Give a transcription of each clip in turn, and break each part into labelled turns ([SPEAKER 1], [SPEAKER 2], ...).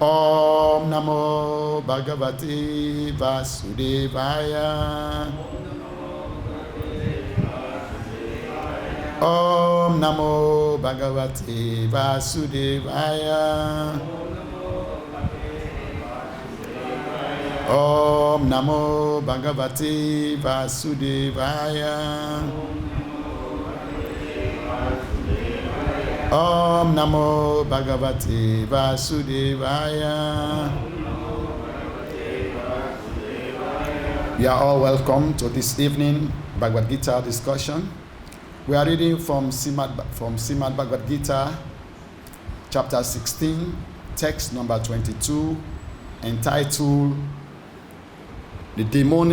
[SPEAKER 1] Om Namo Bhagavate Vasudevaya. Om Namo Bhagavate Vasudevaya. Om Namo Bhagavate Vasudevaya. Om Namo Bhagavate Vasudevaya. You are all welcome to this evening Bhagavad Gita discussion. We are reading from Srimad Bhagavad Gita, chapter 16, text number 22, entitled The Divine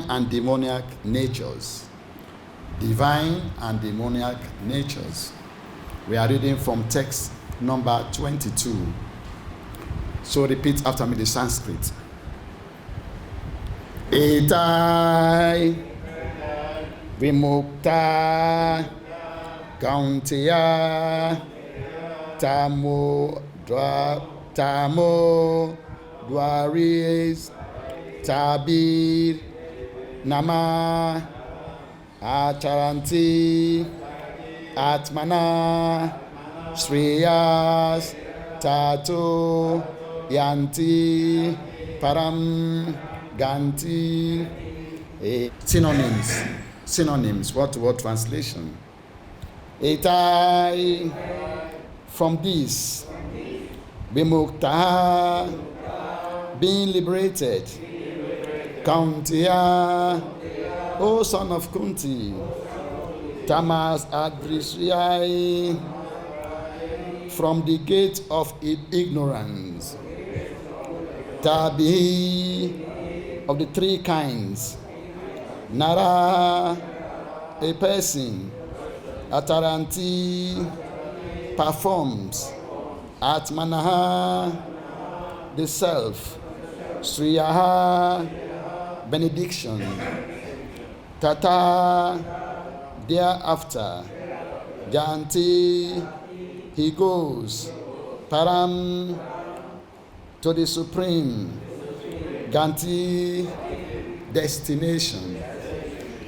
[SPEAKER 1] and Demoniac Natures. Divine and Demoniac Natures. We are reading from text number 22. So repeat after me the Sanskrit. Etair vimuktaḥ kaunteya tamo-dvārais tribhir naraḥ ācaraty ātmanaḥ śreyas tato yāti parāṁ ganti. Synonyms, word-to-word translation. Etair, from this, vimuktaḥ, being liberated. Kaunteya, O son of Kuntī, tamaḥ-dvāraiḥ, from the gate of ignorance. Tribhir, of the three kinds. Naraḥ, a person. Ācaraty, performs. ātmanaḥ, the self. śreyaḥ, benediction. Tataḥ, thereafter. Yāti, he goes. Parāṁ, to the supreme. Ganti, destination.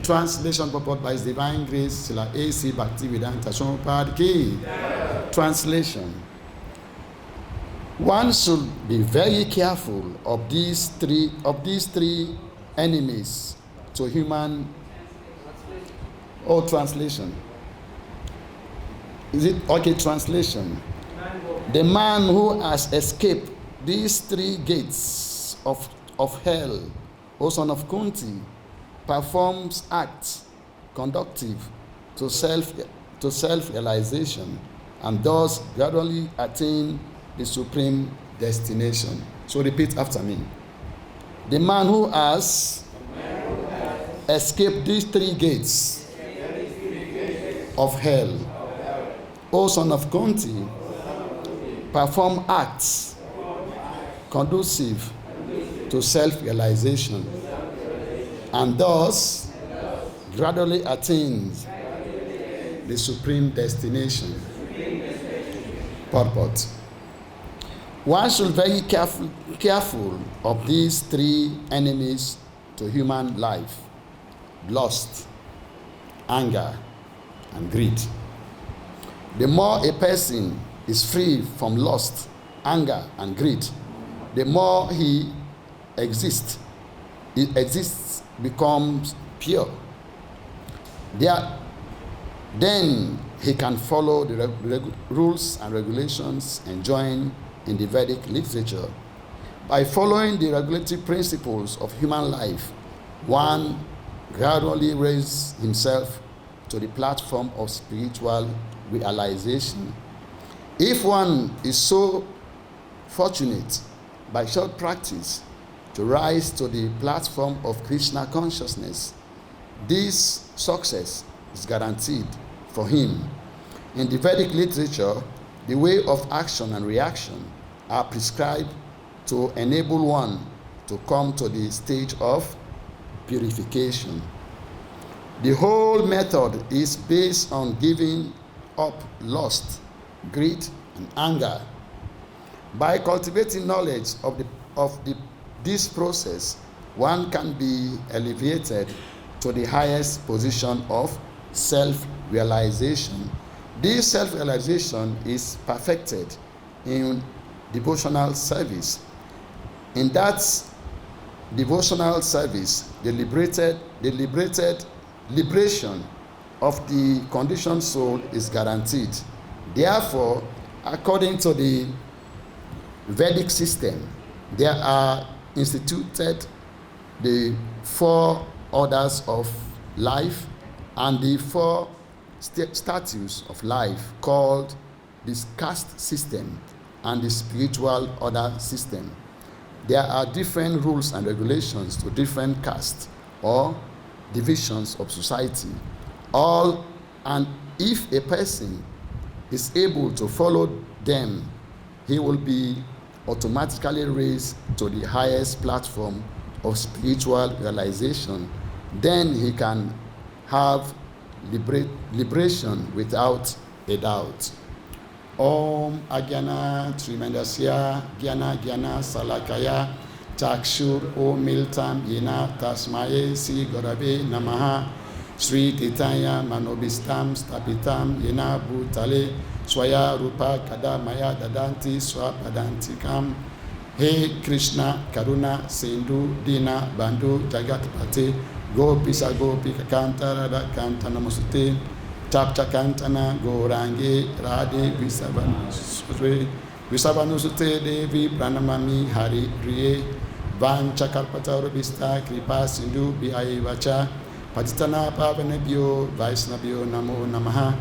[SPEAKER 1] Translation purport by His Divine Grace, Srila A.C. Bhaktivedanta Swami Prabhupada. Translation. One should be very careful of these three enemies to human. Translation. Is it okay? Translation. The man who has escaped these three gates of hell, O son of Kuntī, performs acts conducive to self-realization and thus gradually attain the supreme destination. So repeat after me. The man who has escaped these three gates of hell, O son of Kuntī, perform acts conducive to self-realization and thus gradually attains the supreme destination. Purport. One should be very careful of these three enemies to human life: lust, anger, and greed. The more a person is free from lust, anger, and greed, the more he exists, becomes pure. Then he can follow the rules and regulations enjoined in the Vedic literature. By following the regulatory principles of human life, one gradually raises himself to the platform of spiritual realization. If one is so fortunate by short practice to rise to the platform of Krishna consciousness, this success is guaranteed for him. In the Vedic literature, the way of action and reaction are prescribed to enable one to come to the stage of purification. The whole method is based on giving up lust, greed, and anger. By cultivating knowledge of this process, one can be elevated to the highest position of self-realization. This self-realization is perfected in devotional service. In that devotional service, the liberation of the conditioned soul is guaranteed. Therefore, according to the Vedic system, there are instituted the 4 orders of life and the 4 statues of life called the caste system and the spiritual order system. There are different rules and regulations to different castes or divisions of society. And if a person is able to follow them, he will be automatically raised to the highest platform of spiritual realization. Then he can have liberation without a doubt. Om Agyana Trimendasya Gyana Salakaya Chakshur Om Miltam Yena Tasmaye Si Gorave Namaha Sri Titaya Manobistam Stapitam Yena Bhutale Swaya Rupa Kadamaya Dadanti Swapadantikam He Krishna Karuna Sindhu Dina Bandhu Jagatpate Gopi Sagopi Kakanta Radha Kanta Namasute Chapta Kantana Gorange Radhe Visavanusute Devi Pranamami Hari Priye Vancha Kalpata Rubista Kripa Sindhu Bihai Vacha Patitana Pavanebhyo Vaisnabhyo Namo Namaha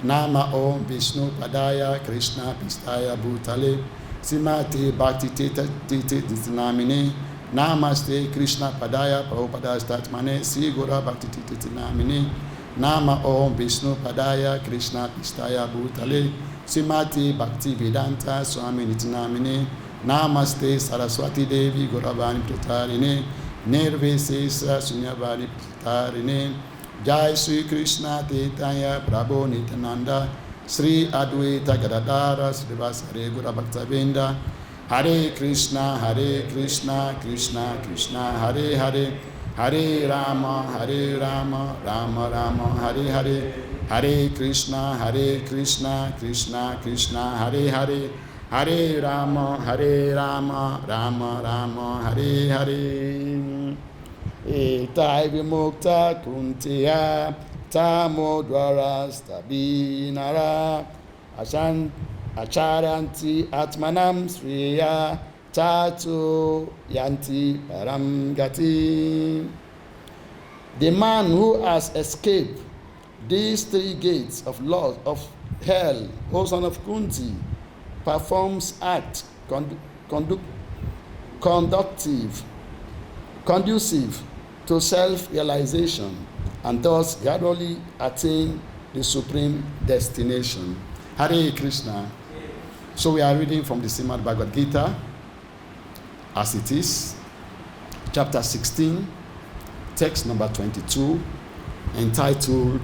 [SPEAKER 1] Nama Om Vishnu Padaya Krishna Pistaya Bhutale Simati Bhakti Tita Titinamine Namaste Krishna Padaya Prabhupada Statmane Sigura Bhakti Titinamine Nama Om Vishnu Padaya Krishna Pistaya Bhutale Simati Bhakti Vedanta Swami Nitinamine Namaste Saraswati Devi Guravani Pratarine Nirvesesa Sunyavani Pratarine Jai Sri Krishna Tetaya Prabhu Nityananda Sri Advaita Gadadara Srivasare Gura Bhaktavinda Hare Krishna Krishna Krishna Hare Hare Hare Rama Rama Rama Hare Hare Hare Krishna Krishna Krishna Hare Hare Hare Rama Rama Rama Hare Hare Etaih vimuktaḥ Kuntī tamo-dvārais naraḥ ācaraty ātmanaḥ śreyas tato yāti parāṁ gatim. The man who has escaped these 3 gates of laws of hell, O son of Kuntī, performs acts conducive to self-realization and thus gradually attain the supreme destination. Hare Krishna. So we are reading from the Srimad Bhagavad Gita as it is, chapter 16, text number 22, entitled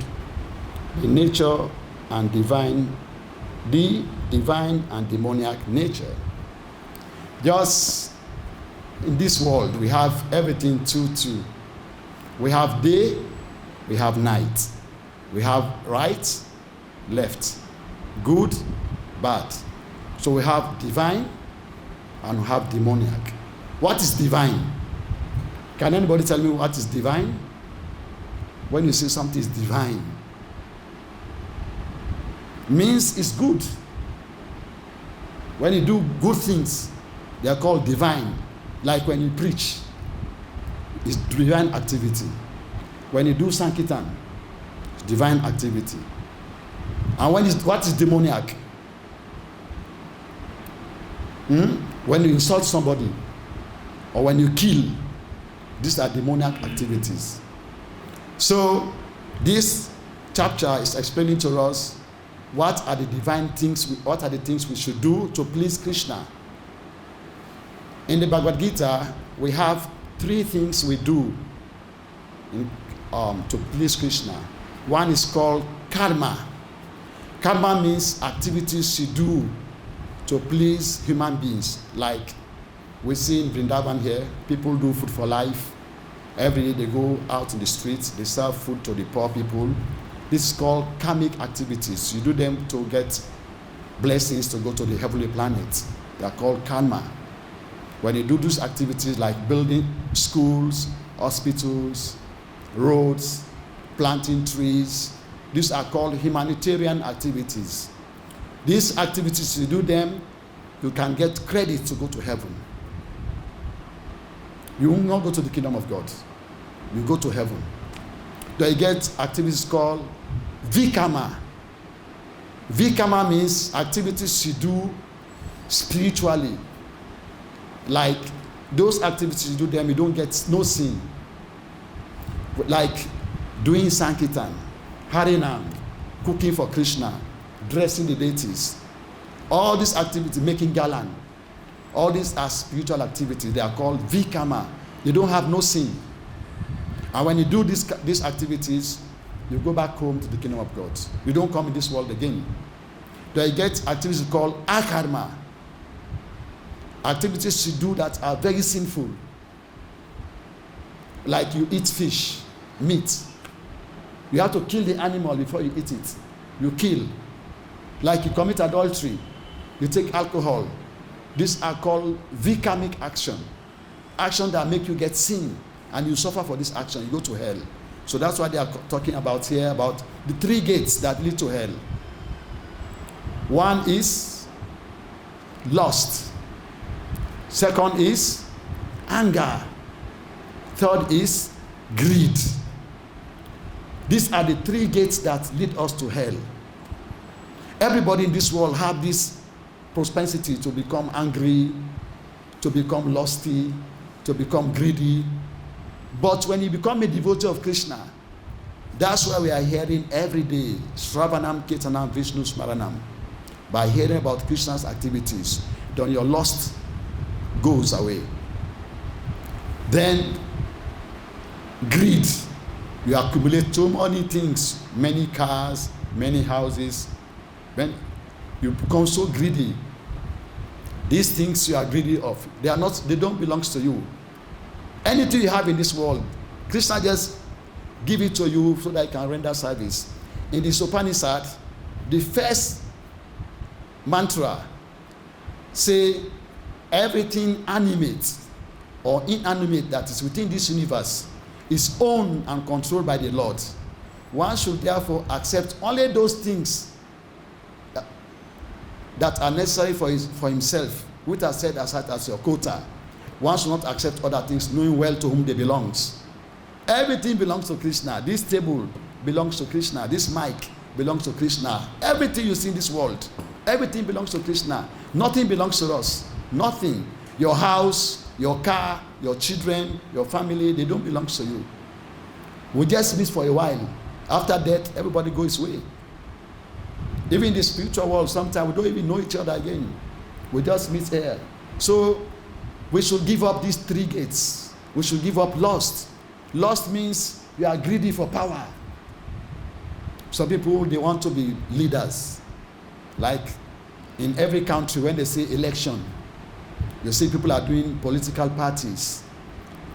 [SPEAKER 1] The Nature and Divine and Demoniac Nature. Just in this world, we have everything 2-2. We have day, we have night. We have right, left, good, bad. So we have divine and we have demoniac. What is divine? Can anybody tell me what is divine? When you say something is divine, means it's good. When you do good things, they are called divine. Like when you preach, it's divine activity. When you do sankirtan, it's divine activity. And what is demoniac? When you insult somebody or when you kill, these are demoniac activities. So this chapter is explaining to us what are the divine things, what are the things we should do to please Krishna. In the Bhagavad Gita, we have 3 things we do to please Krishna. One is called karma. Karma means activities you do to please human beings. Like we see in Vrindavan here, people do food for life. Every day they go out in the streets, they serve food to the poor people. This is called karmic activities. You do them to get blessings to go to the heavenly planet. They are called karma. When you do those activities like building schools, hospitals, roads, planting trees, these are called humanitarian activities. These activities, you do them, you can get credit to go to heaven. You will not go to the kingdom of God. You go to heaven. Then you get activities called vikama. Vikama means activities you do spiritually. Like those activities you do them, you don't get no sin. Like doing Sankirtan, Harinam, cooking for Krishna, dressing the deities. All these activities, making galan, all these are spiritual activities. They are called vikama. They don't have no sin. And when you do these activities, you go back home to the kingdom of God. You don't come in this world again. Then you get activities called akarma. Activities you do that are very sinful. Like you eat fish, meat. You have to kill the animal before you eat it. You kill. Like you commit adultery. You take alcohol. These are called vikamic action. Action that make you get sin. And you suffer for this action. You go to hell. So that's why they are talking about here, about the 3 gates that lead to hell. One is lust. Second is anger. Third is greed. These are the 3 gates that lead us to hell. Everybody in this world have this propensity to become angry, to become lusty, to become greedy. But when you become a devotee of Krishna, that's why we are hearing every day, Shravanam, Ketanam, Vishnu, Smaranam. By hearing about Krishna's activities, then your lust goes away. Then greed. You accumulate too many things, many cars, many houses. When you become so greedy, these things you are greedy of, they don't belong to you. Anything you have in this world, Krishna just give it to you so that you can render service. In the Upanishad, the first mantra say everything animate or inanimate that is within this universe is owned and controlled by the Lord. One should therefore accept only those things that are necessary for himself, which are set aside as your quota. One should not accept other things, knowing well to whom they belong. Everything belongs to Krishna. This table belongs to Krishna. This mic belongs to Krishna. Everything you see in this world, everything belongs to Krishna. Nothing belongs to us. Nothing. Your house, your car, your children, your family, they don't belong to you. We just meet for a while. After that, everybody goes his way. Even in the spiritual world, sometimes we don't even know each other again. We just meet here. So we should give up these 3 gates. We should give up lust. Lust means you are greedy for power. Some people, they want to be leaders. Like in every country, when they say election, you see people are doing political parties.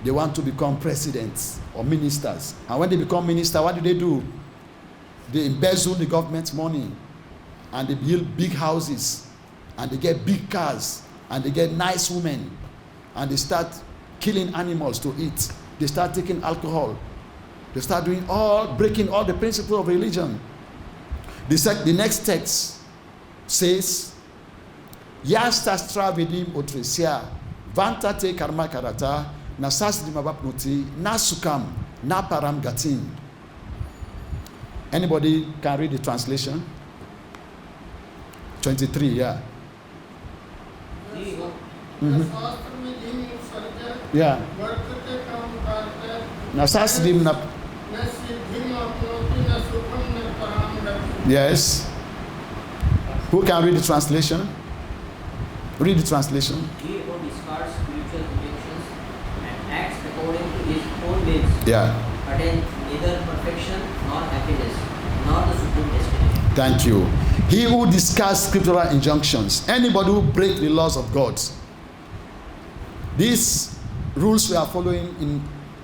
[SPEAKER 1] They want to become presidents or ministers. And when they become minister, what do? They embezzle the government's money. And they build big houses. And they get big cars. And they get nice women. And they start killing animals to eat. They start taking alcohol. They start breaking all the principles of religion. The next text says, Yastastra vidim otresia, vanta te karma karata, nasas dimabapnuti, nasukam, na parāṁ gatim. Anybody can read the translation? 23, yeah. Yeah. Yes. Who can read the translation? Read the translation.
[SPEAKER 2] He who discards spiritual injunctions and acts according to his own whims,
[SPEAKER 1] Yeah.
[SPEAKER 2] attains neither perfection nor happiness, nor the supreme destiny.
[SPEAKER 1] Thank you. He who discards scriptural injunctions, anybody who breaks the laws of God. These rules we are following in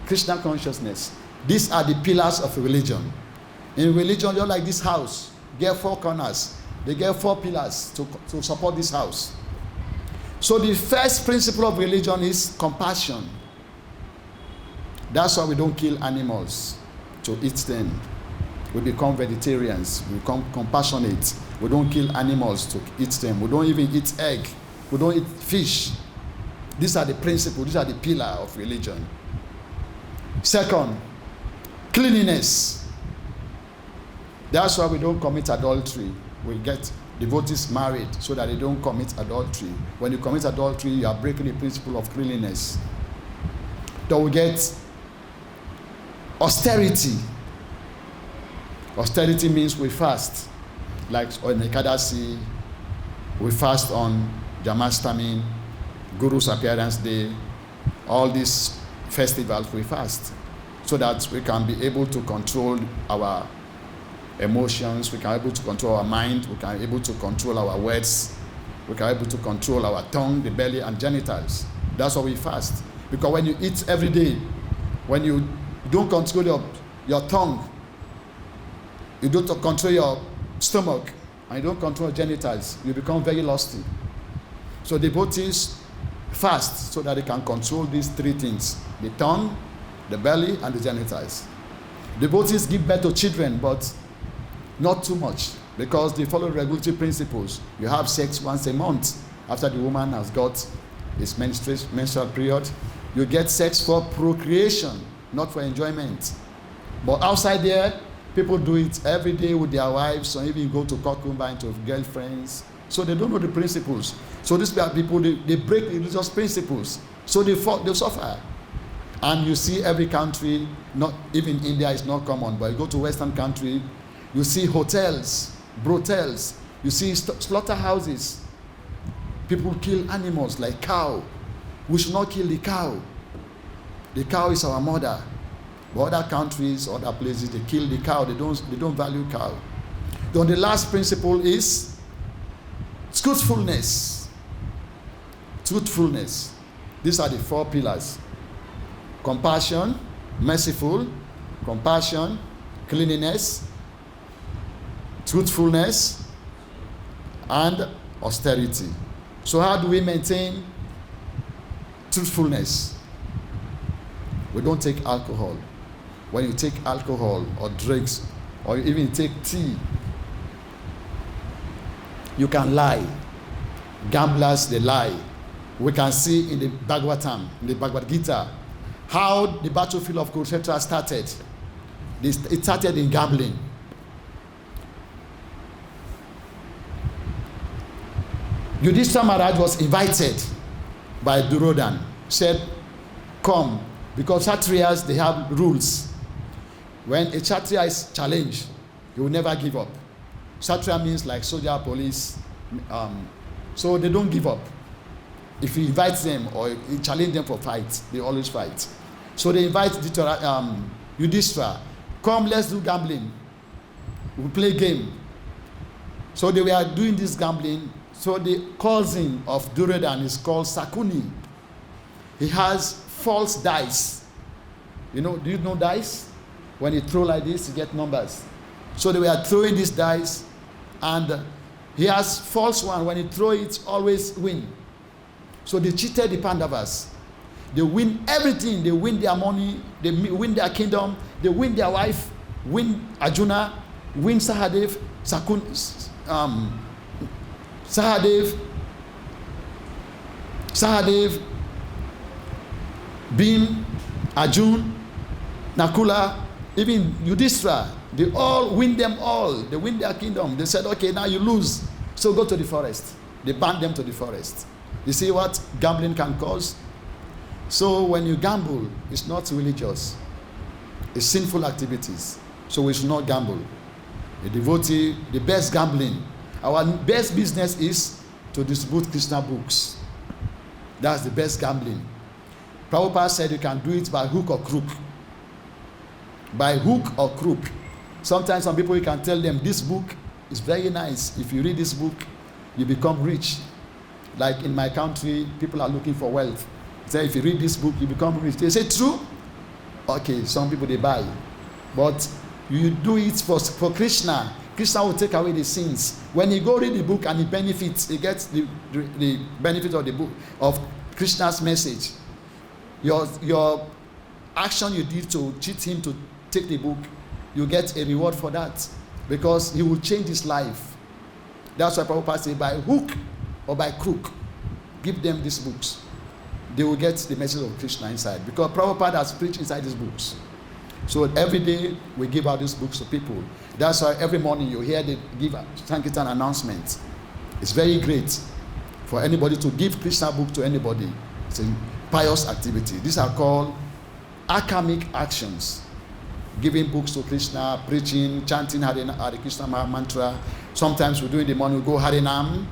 [SPEAKER 1] Krishna consciousness, these are the pillars of religion. In religion, you're like this house, get 4 corners. They get 4 pillars to support this house. So the first principle of religion is compassion. That's why we don't kill animals to eat them. We become vegetarians. We become compassionate. We don't kill animals to eat them. We don't even eat egg. We don't eat fish. These are the principles. These are the pillars of religion. Second, cleanliness. That's why we don't commit adultery. We get devotees married so that they don't commit adultery. When you commit adultery, you are breaking the principle of cleanliness. Then we get austerity. Austerity means we fast. Like on Ekadasi, we fast on Janmashtami, Guru's appearance day, all these festivals we fast so that we can be able to control our emotions, we can be able to control our mind, we can be able to control our words, we can be able to control our tongue, the belly, and genitals. That's why we fast. Because when you eat every day, when you don't control your tongue, you don't control your stomach, and you don't control your genitals, you become very lusty. So devotees fast so that they can control these 3 things: the tongue, the belly, and the genitals. Devotees give birth to children, but not too much, because they follow regulatory principles. You have sex once a month after the woman has got its menstrual period. You get sex for procreation, not for enjoyment. But outside there, people do it every day with their wives, or even go to concubine, to girlfriends. So they don't know the principles. So these people, they break religious principles. So they suffer. And you see every country, not even India is not common, but you go to Western country, you see hotels, brothels, you see slaughterhouses. People kill animals like cow. We should not kill the cow. The cow is our mother. But other countries, other places, they kill the cow. They don't value cow. Then the last principle is truthfulness. Truthfulness. These are the 4 pillars: compassion, merciful, compassion, cleanliness, truthfulness, and austerity. So how do we maintain truthfulness? We don't take alcohol. When you take alcohol or drugs, or you even take tea, you can lie. Gamblers, they lie. We can see in the Bhagavatam, in the Bhagavad Gita, how the battlefield of Kurukshetra started. It started in gambling. Yudhishthira Maharaj was invited by Duryodhana, said, come, because Kshatriyas, they have rules. When a Kshatriya is challenged, he will never give up. Kshatriya means like soldier, police, so they don't give up. If he invites them or he challenges them for fight, they always fight. So they invite Yudhishthira, come, let's do gambling. We'll play game. So they were doing this gambling. So the cousin of Duryodhana is called Sakuni. He has false dice. Do you know dice? When you throw like this, you get numbers. So they were throwing these dice, and he has false one. When you throw it, always win. So they cheated the Pandavas. They win everything. They win their money. They win their kingdom. They win their wife. Win Arjuna. Win Sahadev. Sahadev, Bhim, Arjun, Nakula, even Yudhishthira. They all win them all. They win their kingdom. They said, okay, now you lose. So go to the forest. They banned them to the forest. You see what gambling can cause? So when you gamble, it's not religious. It's sinful activities. So we should not gamble. A devotee, the best gambling, our best business is to distribute Krishna books. That's the best gambling. Prabhupada said you can do it by hook or crook. By hook or crook. Sometimes some people, you can tell them this book It's very nice. If you read this book, you become rich. Like in my country, people are looking for wealth. Say, if you read this book, you become rich. They say, true? Okay, some people, they buy. But you do it for Krishna. Krishna will take away the sins. When you go read the book and he benefits, he gets the benefit of the book, of Krishna's message. Your action you did to cheat him to take the book, you get a reward for that. Because he will change his life. That's why Prabhupada says, by hook or by crook, give them these books. They will get the message of Krishna inside. Because Prabhupada has preached inside these books. So every day we give out these books to people. That's why every morning you hear they give a Sankirtan announcement. It's very great for anybody to give Krishna book to anybody. It's a pious activity. These are called akamic actions. Giving books to Krishna, preaching, chanting Hare Krishna mantra. Sometimes we do in the morning, we go Harinam,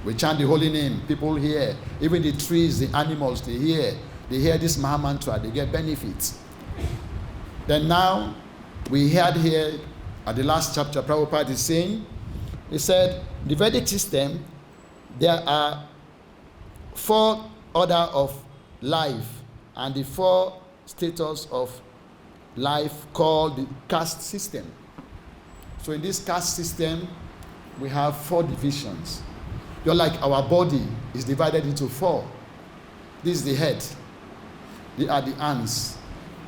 [SPEAKER 1] we chant the holy name. People hear. Even the trees, the animals, they hear this Maha mantra, they get benefits. Then now, we heard here at the last chapter, Prabhupada is saying, he said, the Vedic system, there are 4 order of life and the 4 status of life called the caste system. So in this caste system, we have 4 divisions. You're like our body is divided into 4. This is the head. They are the hands.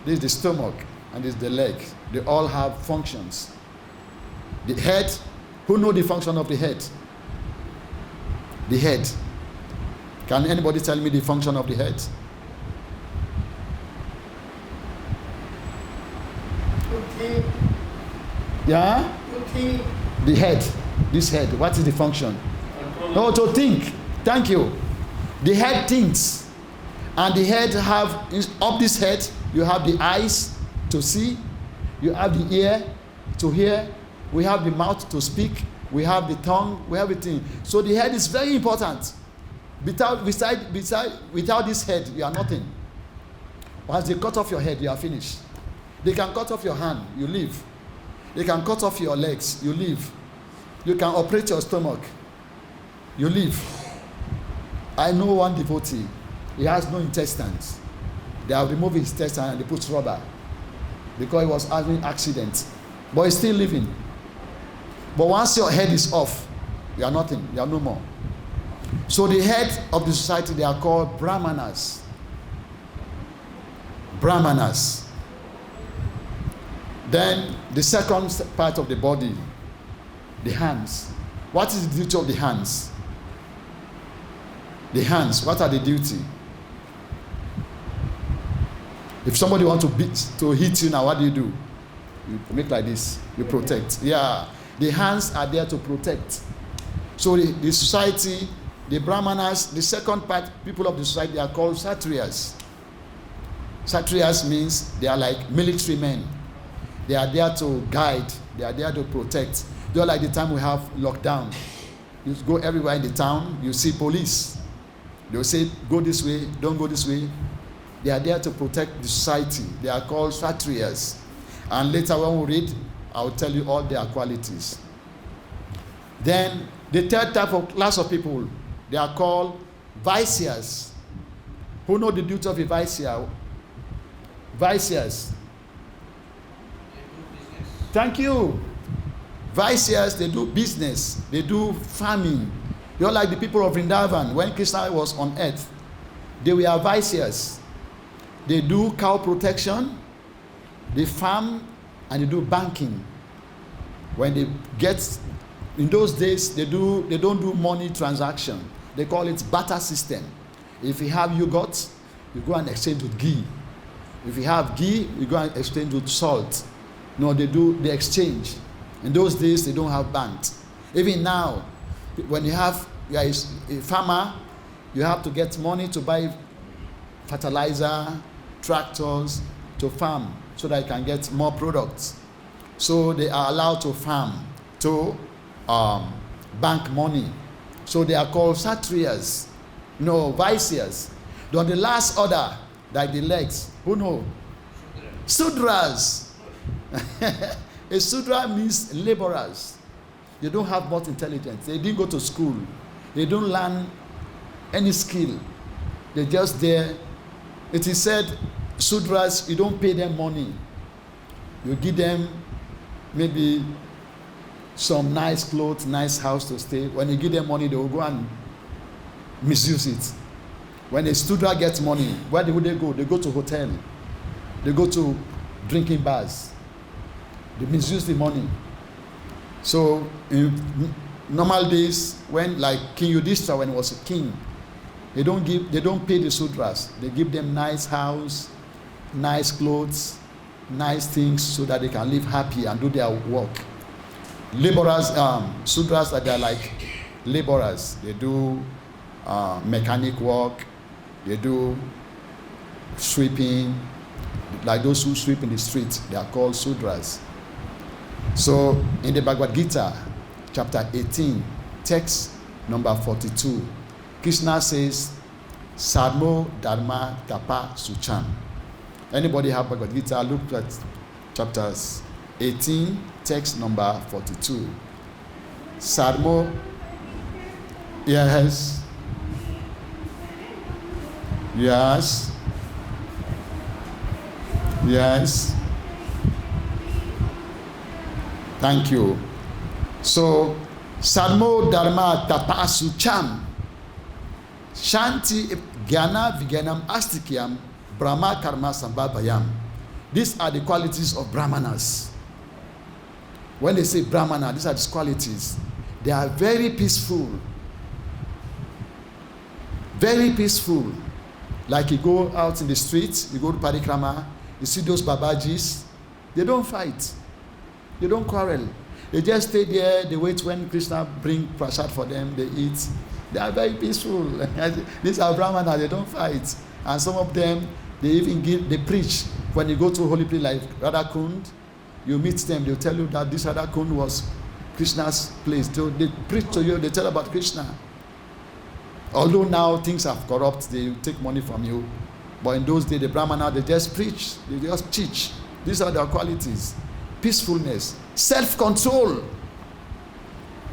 [SPEAKER 1] This is the stomach. And this is the leg. They all have functions. The head, who know the function of the head? The head. Can anybody tell me the function of the head?
[SPEAKER 3] Kuntī.
[SPEAKER 1] Yeah?
[SPEAKER 3] Kuntī.
[SPEAKER 1] The head. This head. What is the function? No, to think. Thank you. The head thinks. And the head have, up this head, you have the eyes to see. You have the ear to hear. We have the mouth to speak. We have the tongue. We have everything. So the head is very important. Without this head, you are nothing. Once they cut off your head, you are finished. They can cut off your hand, you live. They can cut off your legs, you live. You can operate your stomach, you live. I know one devotee, he has no intestines. They have removed his intestine and they put rubber because he was having accident. But he's still living. But once your head is off, you are nothing, you are no more. So the head of the society, they are called brahmanas. Brahmanas. Then the second part of the body, the hands. What is the duty of the hands? The hands, what are the duty? If somebody wants to hit you now, what do? You make like this, you protect. Yeah, the hands are there to protect. So the society, the brahmanas, the second part, people of the society, they are called śreyas. Śreyas means they are like military men. They are there to guide. They are there to protect. Just like the time we have lockdown. You go everywhere in the town, you see police. They will say, go this way, don't go this way. They are there to protect the society. They are called śreyas. And later when we read, I will tell you all their qualities. Then the third type of class of people, they are called vaisyas. Who know the duty of a vaisya? Vaisyas. Thank you. Vaisyas, they do business. They do farming. You're like the people of Vrindavan. When Krishna was on earth, they were vaisyas. They do cow protection, they farm, and they do banking. When they get, in those days, they don't do money transaction. They call it barter system. If you have yogurt, you go and exchange with ghee. If you have ghee, you go and exchange with salt. No, they exchange. In those days, they don't have banks. Even now, when you are a farmer, you have to get money to buy fertilizer, tractors to farm so that you can get more products. So they are allowed to farm, to bank money. So they are called śreyas, vaisyas. On the last order, like the legs, who know? Sudras. A sudra means laborers. They don't have much intelligence. They didn't go to school. They don't learn any skill. They're just there. It is said, Sudras, you don't pay them money. You give them maybe some nice clothes, nice house to stay. When you give them money, they will go and misuse it. When a Sudra gets money, where would they go? They go to hotel. They go to drinking bars. They misuse the money. So in normal days, when like King Yudhishthira, when he was a king, they don't pay the Sudras. They give them nice house, nice clothes, nice things so that they can live happy and do their work. Laborers, Sudras, they're like laborers. They do mechanic work. They do sweeping, like those who sweep in the street. They are called Sudras. So in the Bhagavad Gita, chapter 18, text number 42, Krishna says, Sarmo Dharma Tapa Sucham. Anybody have Bhagavad Gita? Look at chapters 18, text number 42. Sarmo, yes, yes, yes. Thank you. So, Sarmo Dharma Tapa Sucham. Shanti Gyana Viganam Astikyam Brahma Karma Sambhavayam. These are the qualities of Brahmanas. When they say Brahmana, these are the qualities. They are very peaceful. Very peaceful. Like you go out in the streets, you go to Parikrama, you see those Babajis, they don't fight. They don't quarrel. They just stay there, they wait when Krishna bring prasad for them, they eat. They are very peaceful. These are Brahmanas, they don't fight. And some of them, they preach. When you go to a holy place like Radhakund, you meet them, they'll tell you that this Radhakund was Krishna's place. They preach to you, they tell about Krishna. Although now things have corrupt, they take money from you. But in those days, the Brahmana, they just preach, they just teach. These are their qualities. Peacefulness, self-control.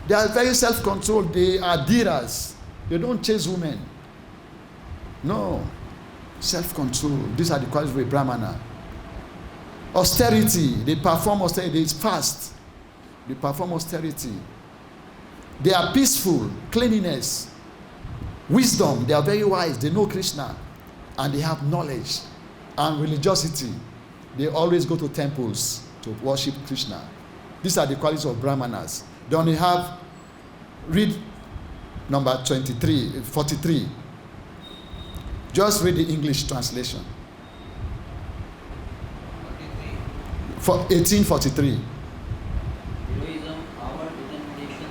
[SPEAKER 1] They are very self-controlled. They are dhiras. They don't chase women. No. Self-control. These are the qualities of a Brahmana. Austerity. They perform austerity. They fast. They perform austerity. They are peaceful. Cleanliness. Wisdom. They are very wise. They know Krishna. And they have knowledge. And religiosity. They always go to temples to worship Krishna. These are the qualities of Brahmanas. They only have, read number 43. Just read the English translation. 1843.
[SPEAKER 2] Heroism, power, determination,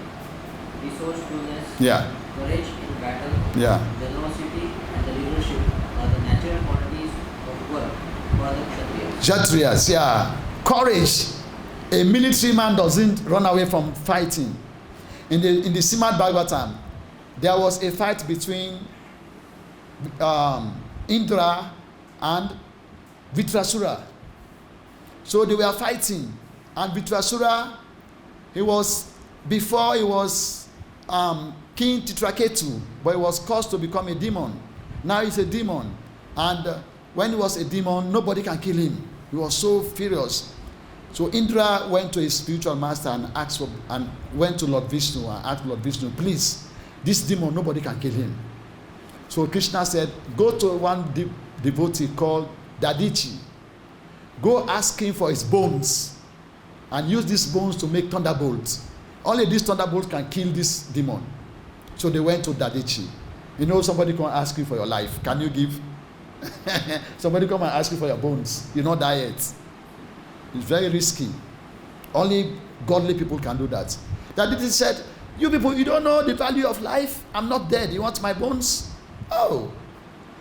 [SPEAKER 2] resourcefulness,
[SPEAKER 1] Yeah.
[SPEAKER 2] courage in battle,
[SPEAKER 1] Yeah.
[SPEAKER 2] generosity, and the leadership are the natural qualities of work for the Kshatriyas.
[SPEAKER 1] Kshatriyas, yeah. Courage. A military man doesn't run away from fighting. In the Srimad Bhagavatam, there was a fight between Indra and Vitrasura. So they were fighting, and Vitrasura, before he was King Titraketu, but he was caused to become a demon. Now he's a demon, and when he was a demon, nobody can kill him. He was so furious. So Indra went to his spiritual master and went to Lord Vishnu and asked Lord Vishnu, please, this demon, nobody can kill him. So Krishna said, go to one devotee called Dadichi. Go ask him for his bones and use these bones to make thunderbolts. Only these thunderbolts can kill this demon. So they went to Dadichi. You know, somebody come and ask you for your life. Can you give? Somebody come and ask you for your bones. You not die yet. It's very risky. Only godly people can do that. Dadichi said, you people, you don't know the value of life. I'm not dead. You want my bones? Oh.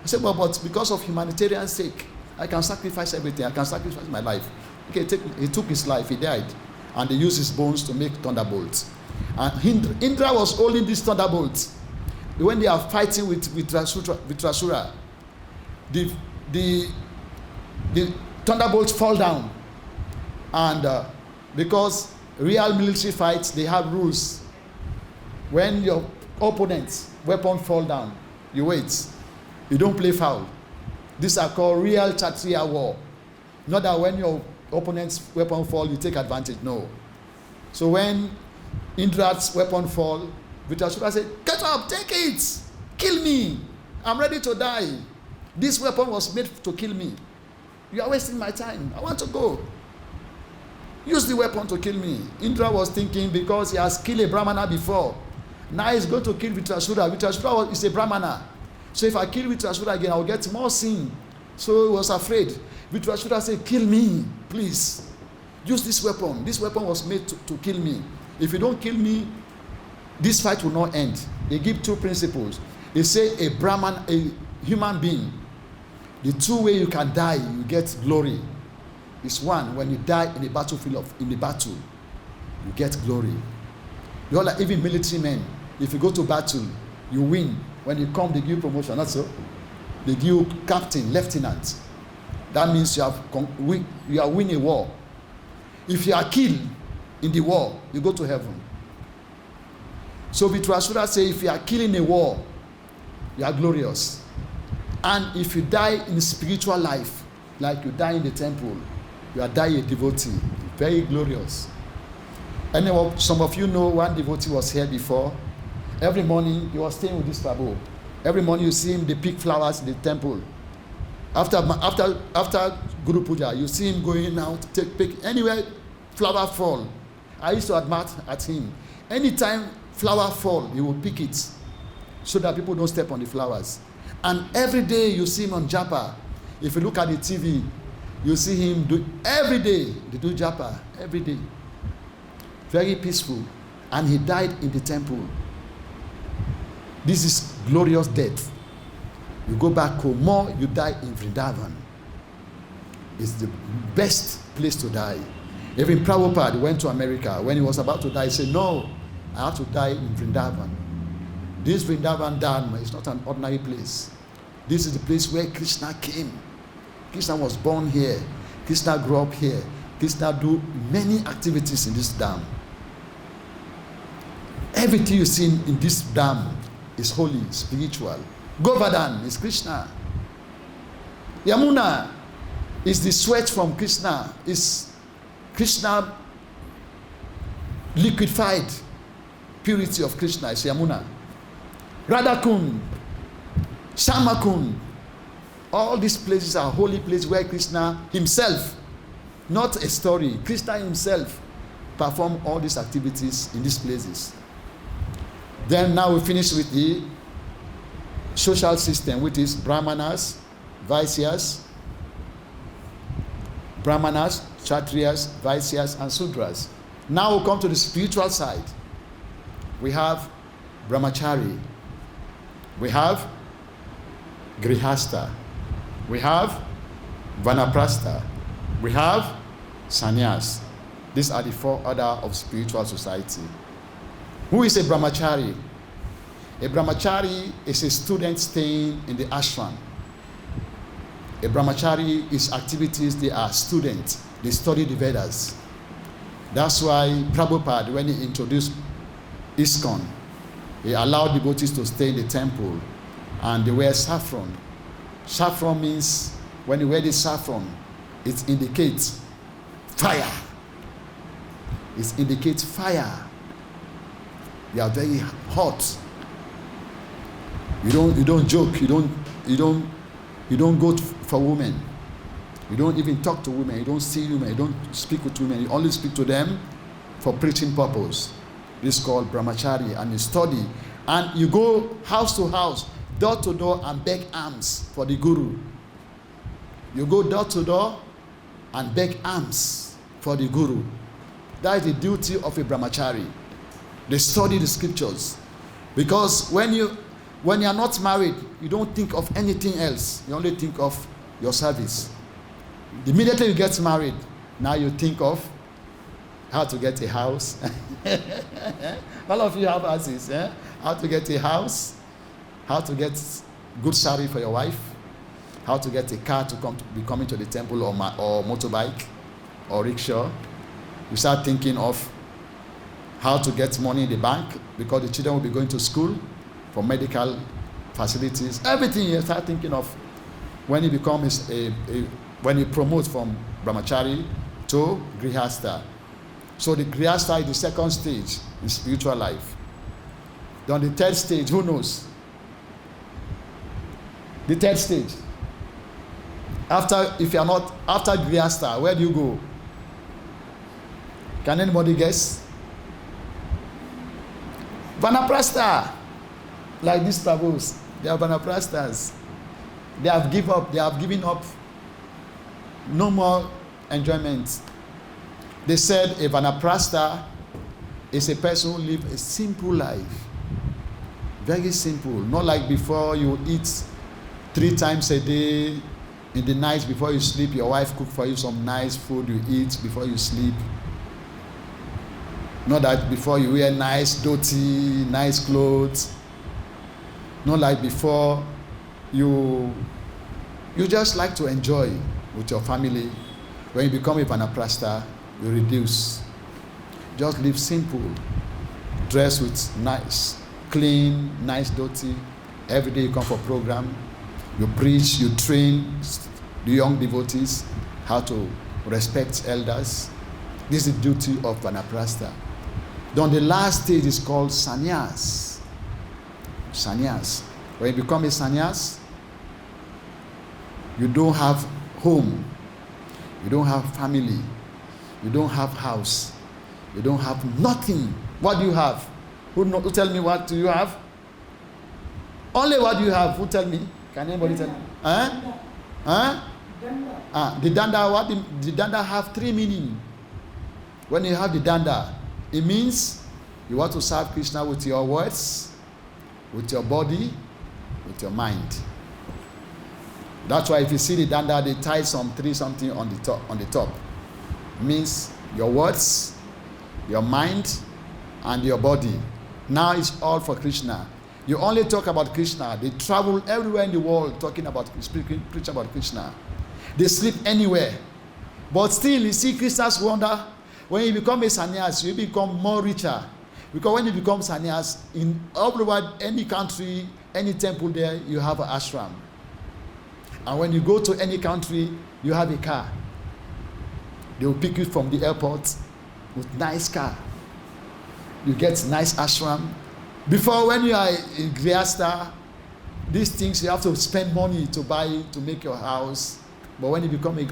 [SPEAKER 1] I said, well, but because of humanitarian sake, I can sacrifice everything. I can sacrifice my life. Okay, he took his life. He died. And they used his bones to make thunderbolts. And Indra was holding these thunderbolts. When they are fighting with Vitrasura, the thunderbolts fall down. And because real military fights, they have rules. When your opponent's weapon fall down, you wait. You don't play foul. These are called real Kshatriya war. Not that when your opponent's weapon fall, you take advantage. No. So when Indra's weapon fall, Vitrashura said, "Get up, take it, kill me. I'm ready to die. This weapon was made to kill me. You are wasting my time. I want to go. Use the weapon to kill me." Indra was thinking, because he has killed a Brahmana before, now he's going to kill Vitrashura. Vitrashura is a Brahmana. So if I kill Vitrashura again, I will get more sin. So he was afraid. Vitrashura said, "Kill me, please. Use this weapon. This weapon was made to kill me. If you don't kill me, this fight will not end." They give two principles. They say a Brahman, a human being, the two ways you can die, you get glory, is one, when you die in the battlefield in the battle, you get glory. You're like even military men. If you go to battle, you win. When you come, they give you promotion. Not so. They give you captain, lieutenant. That means you are winning a war. If you are killed in the war, you go to heaven. So Vitrashura says, if you are killed in a war, you are glorious. And if you die in spiritual life, like you die in the temple, you are dying a devotee. Very glorious. Anyway, some of you know one devotee was here before. Every morning he was staying with this Prabhu. Every morning you see him, they pick flowers in the temple. After Guru Puja, you see him going out, pick anywhere flower fall. I used to admire at him. Anytime flower fall, he will pick it so that people don't step on the flowers. And every day you see him on japa. If you look at the TV, you see him do every day. They do japa every day. Very peaceful. And he died in the temple. This is glorious death. You go back home, more you die in Vrindavan. It's the best place to die. Even Prabhupada went to America. When he was about to die, he said, "No, I have to die in Vrindavan. This Vrindavan Dharma is not an ordinary place. This is the place where Krishna came. Krishna was born here. Krishna grew up here. Krishna do many activities in this dam. Everything you see in this dam is holy, spiritual. Govardhan is Krishna. Yamuna is the sweat from Krishna. Is Krishna liquefied purity of Krishna is Yamuna. Radhakund, Shamakund, all these places are holy places where Krishna himself, not a story, Krishna himself performed all these activities in these places. Then now we finish with the social system, which is Brahmanas, Vaisyas, Kshatriyas, Vaisyas, and Sudras. Now we come to the spiritual side. We have Brahmachari, we have Grihastha, we have Vanaprastha, we have Sannyas. These are the four order of spiritual society. Who is a Brahmachari? A Brahmachari is a student staying in the ashram. A Brahmachari is activities, they are students, they study the Vedas. That's why Prabhupada, when he introduced ISKCON, he allowed devotees to stay in the temple and they wear saffron. Saffron means, when you wear this saffron, it indicates fire. It indicates fire. You are very hot. You don't joke. You don't go for women. You don't even talk to women. You don't see women. You don't speak with women. You only speak to them for preaching purpose. This is called Brahmachari, and you study. And you go house to house, door to door, and beg alms for the Guru. You go door to door and beg alms for the Guru. That is the duty of a Brahmachari. They study the scriptures. Because when you are not married, you don't think of anything else. You only think of your service. Immediately you get married, now you think of how to get a house. All of you have houses. How to get a house, how to get good salary for your wife, how to get a car to be coming to the temple, or motorbike or rickshaw. You start thinking of how to get money in the bank, because the children will be going to school, for medical facilities, everything you start thinking of when he becomes when he promotes from brahmachari to grihastha. So the grihastha is the second stage in spiritual life. Then the third stage, who knows? The third stage. If you are not after grihastha, where do you go? Can anybody guess? Vanaprastha. Like these Prabhus, they are Vanaprasthas. They have given up. No more enjoyment. They said a Vanaprastha is a person who lives a simple life. Very simple. Not like before, you eat 3 times a day. In the night before you sleep, your wife cook for you some nice food you eat before you sleep. Not that before you wear nice dhoti, nice clothes. Not like before you just like to enjoy with your family. When you become a Vanaprastha, you reduce. Just live simple. Dress with nice, clean, nice dhoti. Every day you come for program. You preach, you train the young devotees how to respect elders. This is the duty of Vanaprastha. Then the last stage is called sannyas. Sannyas. When you become a sannyas, you don't have home, you don't have family, you don't have house, you don't have nothing. What do you have? Who tell me what do you have? Only what do you have? Who tell me? Can anybody tell me? The danda, the danda have 3 meanings. When you have the danda, it means you want to serve Krishna with your words, with your body, with your mind. That's why if you see the danda, they tie some 3 something on the top. It means your words, your mind, and your body. Now it's all for Krishna. You only talk about Krishna. They travel everywhere in the world talking about, preach about Krishna. They sleep anywhere. But still, you see Krishna's wonder. When you become a sannyas, you become more richer. Because when you become sannyas, in all over any country, any temple there, you have an ashram. And when you go to any country, you have a car. They will pick you from the airport with nice car. You get nice ashram. Before, when you are in grihastha, these things you have to spend money to buy to make your house. But when you become a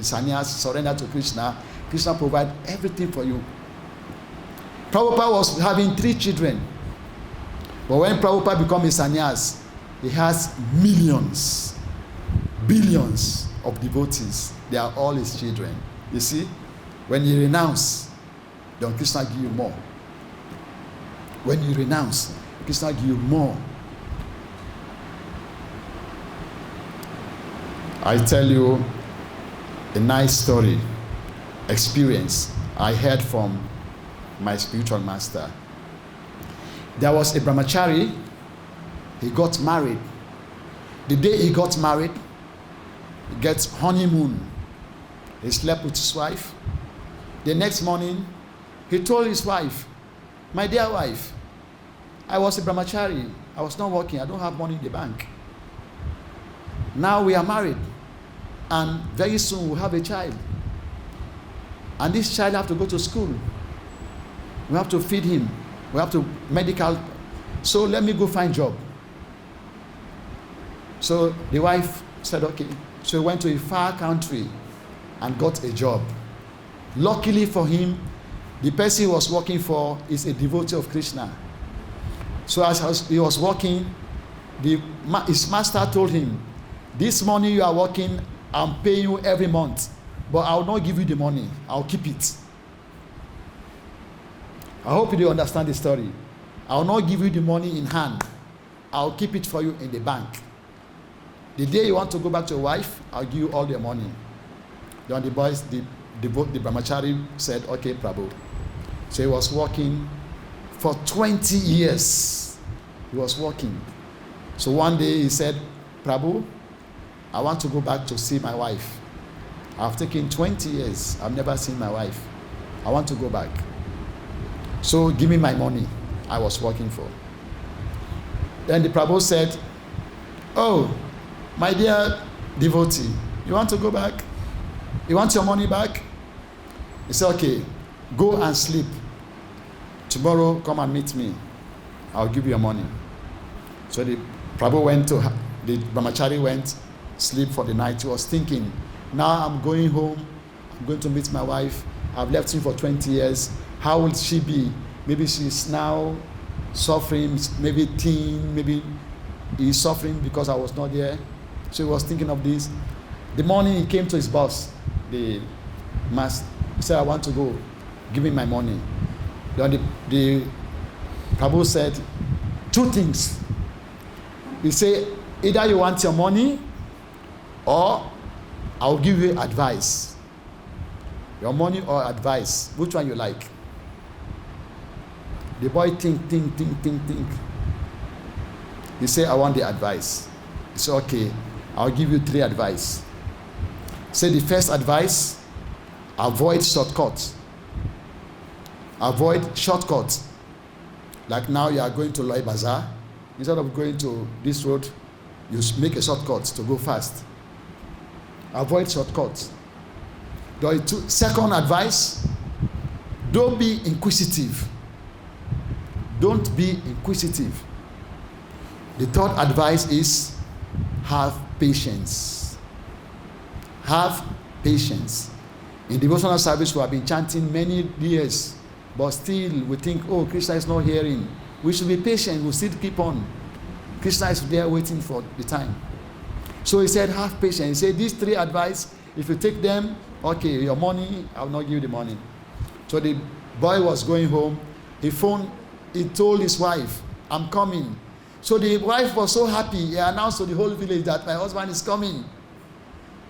[SPEAKER 1] sannyas, surrender to Krishna, Krishna provides everything for you. Prabhupada was having 3 children. But when Prabhupada becomes a sannyas, he has millions, billions of devotees. They are all his children. You see, when you renounce, then Krishna give you more. When you renounce, Krishna give you more. I tell you a nice story, experience I heard from my spiritual master. There was a brahmachari. He got married. The day he got married, he gets honeymoon. He slept with his wife. The next morning, he told his wife, "My dear wife, I was a brahmachari. I was not working. I don't have money in the bank. Now we are married. And very soon we'll have a child. And this child have to go to school. We have to feed him. We have to medical. So let me go find job." So the wife said, okay. So he went to a far country and got a job. Luckily for him, the person he was working for is a devotee of Krishna. So as he was working, his master told him, "This money you are working, I'm paying you every month, but I will not give you the money. I'll keep it." I hope you understand the story. I will not give you the money in hand. I'll keep it for you in the bank. The day you want to go back to your wife, I'll give you all the money. Then the brahmachari said, "Okay, Prabhu." So he was working for 20 years. He was working. So one day he said, "Prabhu, I want to go back to see my wife. I've taken 20 years. I've never seen my wife. I want to go back." So give me my money I was working for. Then the Prabhu said, oh, my dear devotee, you want to go back? You want your money back? He said, okay, go and sleep. Tomorrow, come and meet me. I'll give you your money. So the Prabhu went to, the brahmachari went, sleep for the night. He was thinking, now I'm going home. I'm going to meet my wife. I've left him for 20 years. How will she be? Maybe she's now suffering, maybe teen, maybe he's suffering because I was not there. So he was thinking of this. The morning he came to his boss, the master. He said, I want to go. Give me my money. Then the Prabhu said, two things. He said, either you want your money or I'll give you advice. Your money or advice. Which one you like? The boy think. He said, I want the advice. He said, okay, I'll give you 3 advice. Say the first advice, avoid shortcuts. Avoid shortcuts. Like now you are going to Loi Bazaar. Instead of going to this road, you make a shortcut to go fast. Avoid shortcuts. Second advice, don't be inquisitive. Don't be inquisitive. The third advice is have patience. Have patience. In devotional service, we have been chanting many years, but still we think, oh, Krishna is not hearing. We should be patient. We'll still keep on. Krishna is there waiting for the time. So he said, have patience. He said, these 3 advice, if you take them, okay, your money, I will not give you the money. So the boy was going home. He told his wife, I'm coming. So the wife was so happy. He announced to the whole village that my husband is coming.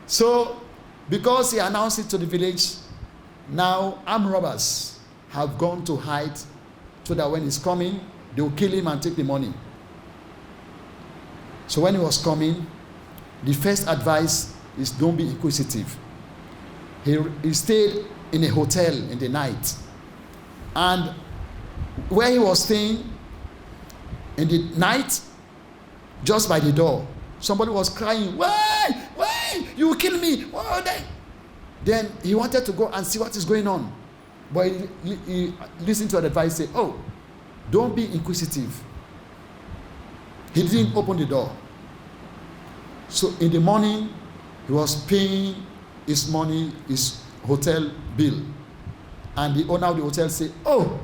[SPEAKER 1] So because he announced it to the village, now armed robbers have gone to hide so that when he's coming, they will kill him and take the money. So when he was coming, the first advice is don't be inquisitive. He stayed in a hotel in the night. And where he was staying in the night, just by the door, somebody was crying, why, you will kill me. Then he wanted to go and see what is going on. But he listened to the advice, say, oh, don't be inquisitive. He didn't open the door. So in the morning, he was paying his money, his hotel bill. And the owner of the hotel said, oh,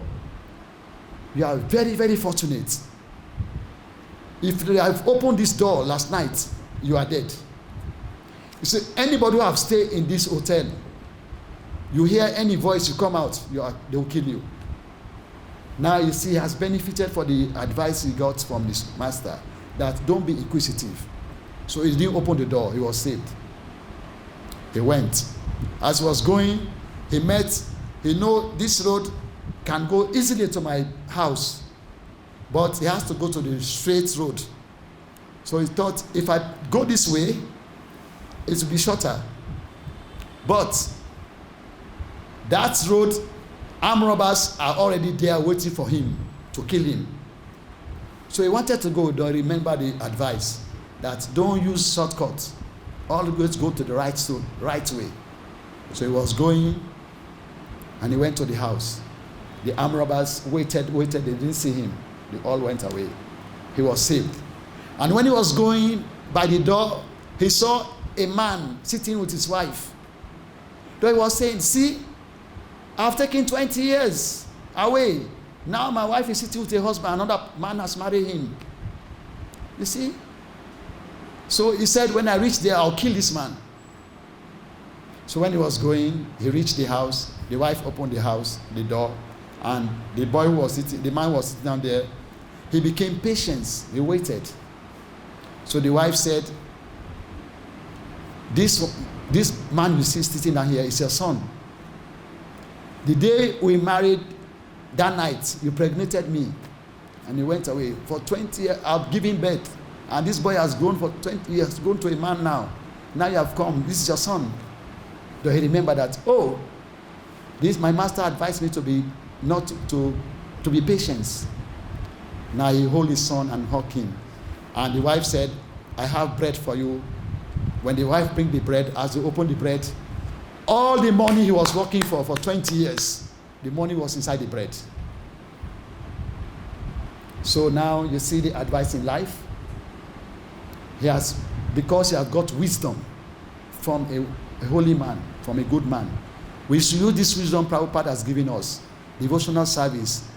[SPEAKER 1] you are very, very fortunate. If they have opened this door last night, you are dead. You see, anybody who have stayed in this hotel, you hear any voice, you come out, they will kill you. Now you see, he has benefited for the advice he got from this master, that don't be inquisitive. So he didn't open the door, he was saved. He went. As he was going, he know this road can go easily to my house, but he has to go to the straight road. So he thought, if I go this way, it will be shorter. But that road, armed robbers are already there waiting for him to kill him. So he wanted to go, don't remember the advice that don't use shortcuts. Always go to the right way. So he was going, and he went to the house. The armed robbers waited, they didn't see him. They all went away. He was saved. And when he was going by the door, he saw a man sitting with his wife. So he was saying, see, I've taken 20 years away. Now my wife is sitting with a husband. Another man has married him. You see? So he said, when I reach there, I'll kill this man. So when he was going, he reached the house. The wife opened the house, the door, and the man was sitting down there. He became patient. He waited. So the wife said, this man you see sitting down here is your son. The day we married, that night, you impregnated me. And he went away. For 20 years, I've given birth. And this boy has grown for 20 years, grown to a man now. Now you have come. This is your son. Do he remember that? Oh, my master advised me to be not to to be patient. Now he hold his son and hug him. And the wife said, I have bread for you. When the wife bring the bread, as they open the bread, all the money he was working for 20 years, the money was inside the bread. So now you see the advice in life. Because he has got wisdom from a holy man, from a good man. We should use this wisdom Prabhupada has given us. Devotional service.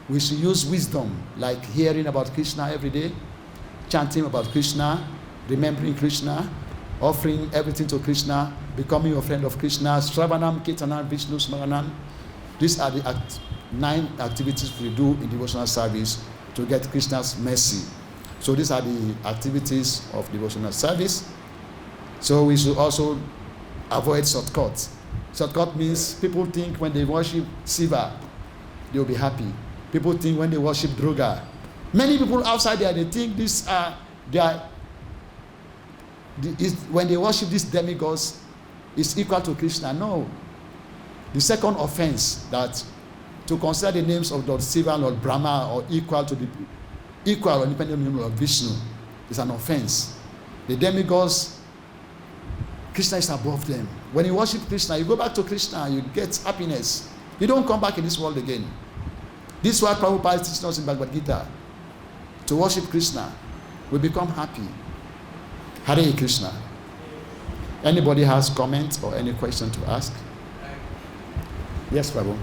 [SPEAKER 1] We should use wisdom, like hearing about Krishna every day, chanting about Krishna, remembering Krishna, offering everything to Krishna, becoming a friend of Krishna, Shravanam, Kirtanam, Vishnu, Smaranam. These are the 9 activities we do in devotional service to get Krishna's mercy. So these are the activities of devotional service. So we should also avoid shortcuts. Shortcut means people think when they worship Shiva, they will be happy. People think when they worship Durga. Many people outside there, they think when they worship these demigods, it's equal to Krishna. No. The second offense, that to consider the names of Lord Shiva and Lord Brahma or equal or independent name of Vishnu, is an offense. The demigods, Krishna is above them. When you worship Krishna, you go back to Krishna, you get happiness. You don't come back in this world again. This is what Prabhupada is teaching us in Bhagavad Gita. To worship Krishna, we become happy. Hare Krishna. Anybody has comments or any question to ask? Yes, Prabhu.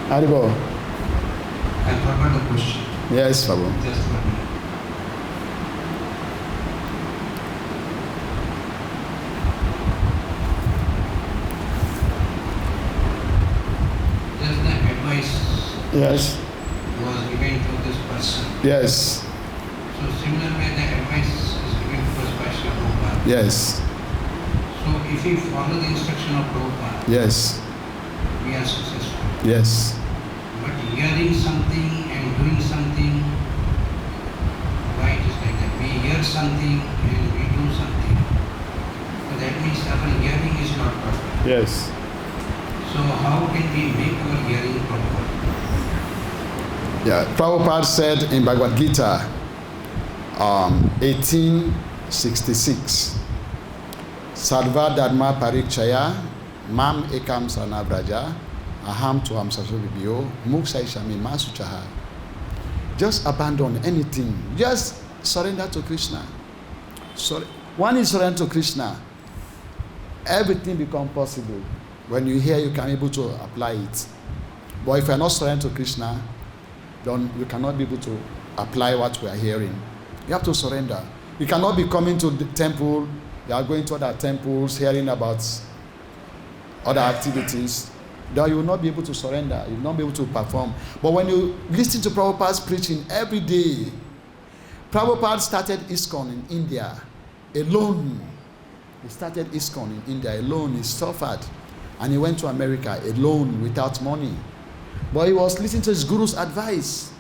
[SPEAKER 1] Haribo.
[SPEAKER 3] I forgot the question.
[SPEAKER 1] Yes, Prabhu.
[SPEAKER 3] Just 1 minute. Just the advice
[SPEAKER 1] Yes.
[SPEAKER 3] was given to this person.
[SPEAKER 1] Yes.
[SPEAKER 3] So similar way the advice is given to us by Srila Prabhupada.
[SPEAKER 1] Yes.
[SPEAKER 3] So if we follow the instruction of Prabhupada,
[SPEAKER 1] Yes.
[SPEAKER 3] we are successful.
[SPEAKER 1] Yes.
[SPEAKER 3] But hearing something and doing something, why it is like that? We hear something and we do something. So that means our hearing is not proper.
[SPEAKER 1] Yes.
[SPEAKER 3] So how can we make our hearing proper?
[SPEAKER 1] Yeah. Prabhupada said in Bhagavad Gita 1866, Sarva Dharma Parikchaya Mam Ekam Saranabraja Aham Tuam Sasubibyo Muksaishami Masuchaha. Just abandon anything. Just surrender to Krishna. When you surrender to Krishna, everything becomes possible. When you hear, you can be able to apply it. But if you are not surrendered to Krishna, then you cannot be able to apply what we are hearing. You have to surrender. You cannot be coming to the temple, you are going to other temples, hearing about other activities. Then you will not be able to surrender. You will not be able to perform. But when you listen to Prabhupada's preaching every day, Prabhupada started ISKCON in India alone. He started ISKCON in India alone. He suffered. And he went to America alone without money. But he was listening to his guru's advice.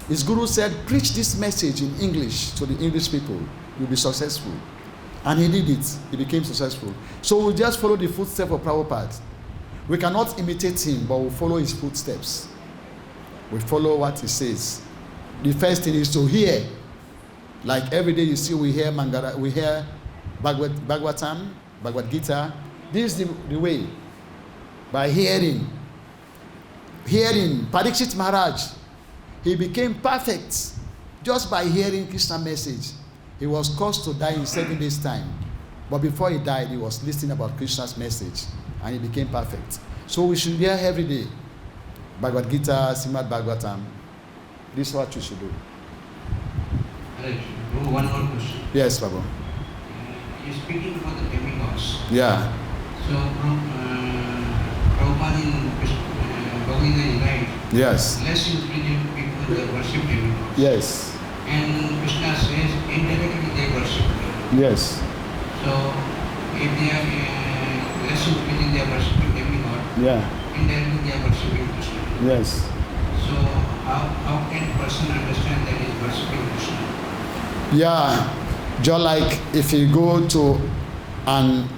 [SPEAKER 1] His guru said, preach this message in English to the English people. You'll be successful. And he did it. He became successful. So we just follow the footsteps of Prabhupada. We cannot imitate him, but we follow his footsteps. We follow what he says. The first thing is to hear. Like every day you see we hear Bhagavad Gita. This is the way. By hearing. Parikshit Maharaj, he became perfect just by hearing Krishna's message. He was caused to die in 7 days' time. But before he died, he was listening about Krishna's message. And he became perfect. So we should hear every day. Bhagavad Gita, Srimad Bhagavatam. This is what you should do.
[SPEAKER 3] Right. One more question.
[SPEAKER 1] Yes, Babu.
[SPEAKER 3] You're speaking about the demigods.
[SPEAKER 1] Yeah.
[SPEAKER 3] So Prabhupada Prabhupada in Bhagavad right?
[SPEAKER 1] Yes.
[SPEAKER 3] Less intelligent people, they worship demigods.
[SPEAKER 1] Yes.
[SPEAKER 3] And Krishna says indirectly they worship them.
[SPEAKER 1] Yes.
[SPEAKER 3] So if they are less intelligent, they are worshipping demigod.
[SPEAKER 1] Yeah.
[SPEAKER 3] Indirectly they are worshipping Krishna.
[SPEAKER 1] Yes.
[SPEAKER 3] So how can a person understand that he is worshipping Krishna?
[SPEAKER 1] Yeah. Just like if you go to an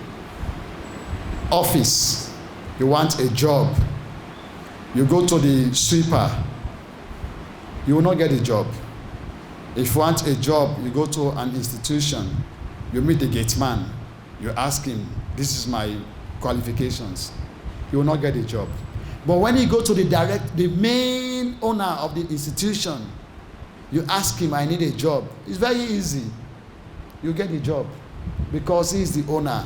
[SPEAKER 1] office, you want a job, you go to the sweeper, you will not get a job. If you want a job, you go to an institution, you meet the gate man, you ask him, this is my qualifications. You will not get a job. But when you go to the main owner of the institution, you ask him, I need a job. It's very easy. You get a job because he is the owner.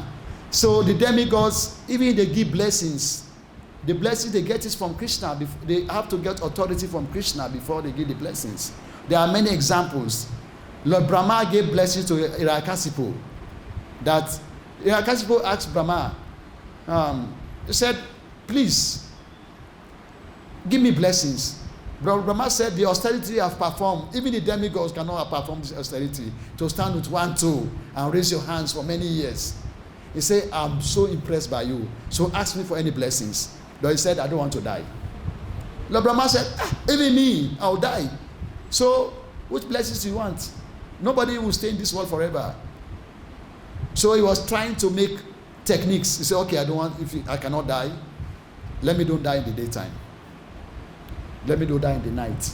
[SPEAKER 1] So the demigods, even if they give blessings, the blessings they get is from Krishna. They have to get authority from Krishna before they give the blessings. There are many examples. Lord Brahma gave blessings to Hirakasipo. That Hirakasipo asked Brahma, he said, please, give me blessings. Brahma said, the austerity I have performed, even the demigods cannot have performed this austerity, to stand with 1 toe and raise your hands for many years. He said, I'm so impressed by you, so ask me for any blessings. But he said, I don't want to die. Lord Brahma said, even me, I'll die. So, which blessings do you want? Nobody will stay in this world forever. So he was trying to make techniques. He said, okay, I cannot die, let me don't die in the daytime. Let me don't die in the night.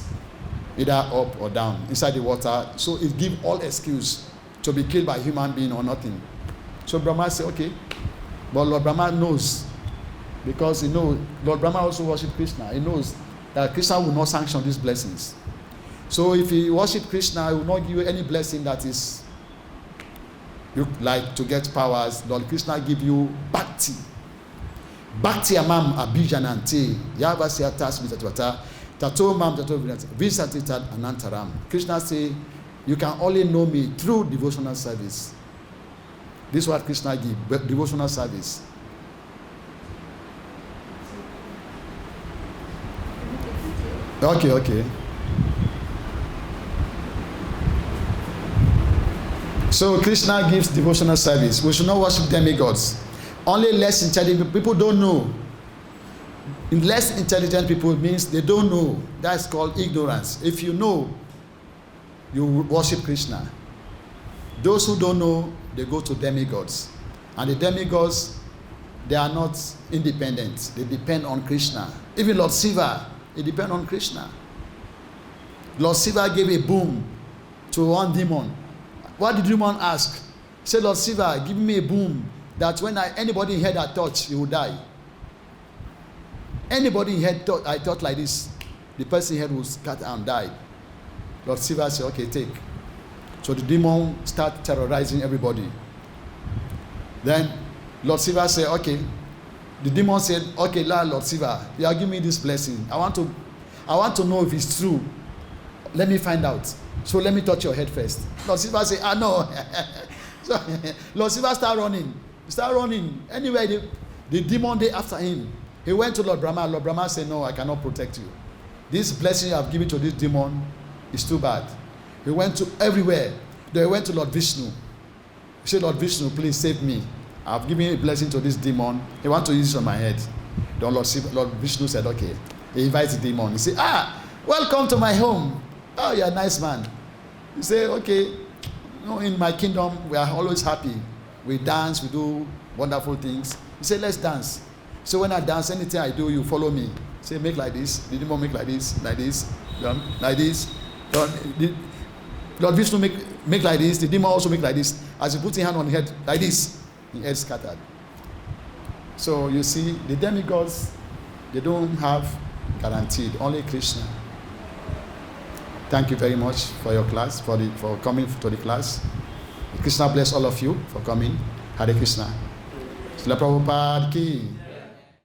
[SPEAKER 1] Either up or down, inside the water. So it gives all excuse to be killed by a human being or nothing. So Brahma said, okay. But Lord Brahma knows, because he knows, Lord Brahma also worships Krishna. He knows that Krishna will not sanction these blessings. So if he worships Krishna, he will not give you any blessing that is, you like to get powers. Lord Krishna give you bhakti. Bhakti amam abhijanante. Yavasyata smitatuata. Tato mam tato visatitat anantaram. Krishna say, you can only know me through devotional service. This is what Krishna gives, devotional service. Okay. So Krishna gives devotional service. We should not worship demigods. Only less intelligent people don't know. Less intelligent people means they don't know. That's called ignorance. If you know, you worship Krishna. Those who don't know, they go to demigods. And the demigods, they are not independent. They depend on Krishna. Even Lord Shiva, he depends on Krishna. Lord Shiva gave a boom to one demon. What did the demon ask? He said, Lord Shiva, give me a boom that when anybody in head I touch, he will die. Anybody in head I touch like this, the person in head will scatter and die. Lord Shiva said, okay, take. So the demon start terrorizing everybody. Then Lord Shiva said, okay. The demon said, okay, Lord Shiva, you are giving me this blessing. I want to know if it's true. Let me find out. So let me touch your head first. Lord Shiva said, no. So Lord Shiva start running. Anyway, the demon day after him. He went to Lord Brahma. Lord Brahma said, no, I cannot protect you. This blessing I have given to this demon is too bad. He went to everywhere. Then he went to Lord Vishnu. He said, Lord Vishnu, please save me. I have given a blessing to this demon. He wants to use it on my head. Then Lord Vishnu said, okay. He invites the demon. He said, welcome to my home. Oh, you're a nice man. He said, okay. In my kingdom, we are always happy. We dance, we do wonderful things. He said, let's dance. So when I dance, anything I do, you follow me. Say, make like this. The demon make like this, like this, like this. Lord Vishnu make like this. The demon also make like this. As he put his hand on his head, like this, his head scattered. So you see, the demigods, they don't have guaranteed. Only Krishna. Thank you very much for your class, for coming to the class. Krishna bless all of you for coming. Hare Krishna. Srila Prabhupada ki.